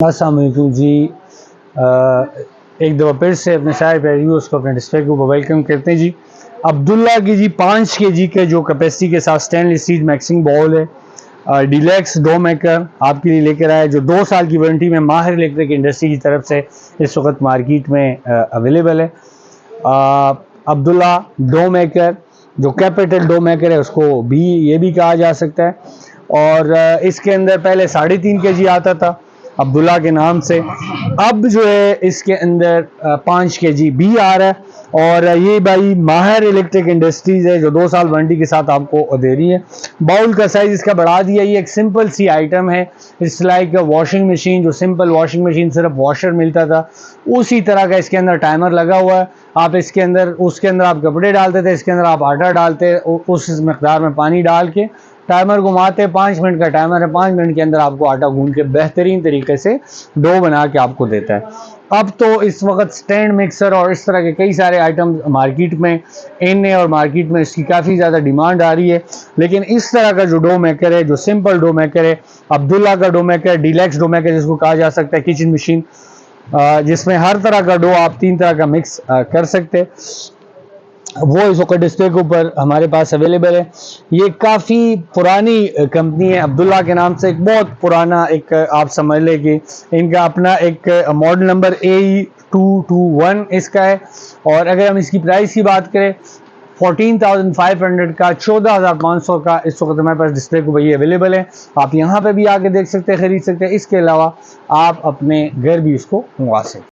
अस्सलाम वालेकुम जी। एक दफ़ा फिर से अपने सारे प्यारे व्यूअर्स को अपने डिस्प्ले के ऊपर वेलकम करते हैं जी। अब्दुल्ला की जी 5 केजी के जो कैपेसिटी के साथ स्टेनलेस स्टील मैक्सिंग बाउल है, डीलक्स डो मेकर आपके लिए लेकर आया, जो 2 साल की वारंटी में माहिर इलेक्ट्रिक इंडस्ट्री की तरफ से इस वक्त मार्केट में अवेलेबल है। अब्दुल्ला डो मेकर जो कैपिटल डो मेकर है उसको भी ये भी कहा जा सकता है, और इसके अंदर पहले 3.5 केजी आता था अब्दुल्ला के नाम से। अब जो है इसके अंदर 5 केजी भी आ रहा है, और ये भाई माहिर इलेक्ट्रिक इंडस्ट्रीज है जो 2 साल वारंटी के साथ आपको दे रही है। बाउल का साइज इसका बढ़ा दिया, ये एक सिंपल सी आइटम है। इट्स लाइक वॉशिंग मशीन, जो सिंपल वॉशिंग मशीन सिर्फ वॉशर मिलता था उसी तरह का इसके अंदर टाइमर लगा हुआ है। आप इसके अंदर उसके अंदर आप कपड़े डालते थे, इसके अंदर आप आटा डालते, उस मकदार में पानी डाल के टाइमर घुमाते, 5 मिनट का टाइमर है, 5 मिनट के अंदर आपको आटा गूंद के बेहतरीन तरीके से डो बना के आपको देता है। अब तो इस वक्त स्टैंड मिक्सर और इस तरह के कई सारे आइटम मार्केट में इन है, और मार्केट में इसकी काफ़ी ज़्यादा डिमांड आ रही है। लेकिन इस तरह का जो डो मेकर है, जो सिंपल डो मेकर है, अब्दुल्ला का dough maker, deluxe dough maker जिसको कहा जा सकता है, किचन मशीन जिसमें हर तरह का डो आप 3 तरह का मिक्स कर सकते हैं, वो इस वक्त डिस्प्ले के ऊपर हमारे पास अवेलेबल है। ये काफ़ी पुरानी कंपनी है, अब्दुल्ला के नाम से एक बहुत पुराना एक आप समझ लें कि इनका अपना एक मॉडल नंबर AE221 इसका है। और अगर हम इसकी प्राइस की बात करें 14,500 का, 14,500 का इस वक्त हमारे पास डिस्प्ले को वही अवेलेबल है। आप यहाँ पे भी आके देख सकते हैं, ख़रीद सकते हैं। इसके अलावा आप अपने घर भी इसको मंगवा सकते हैं।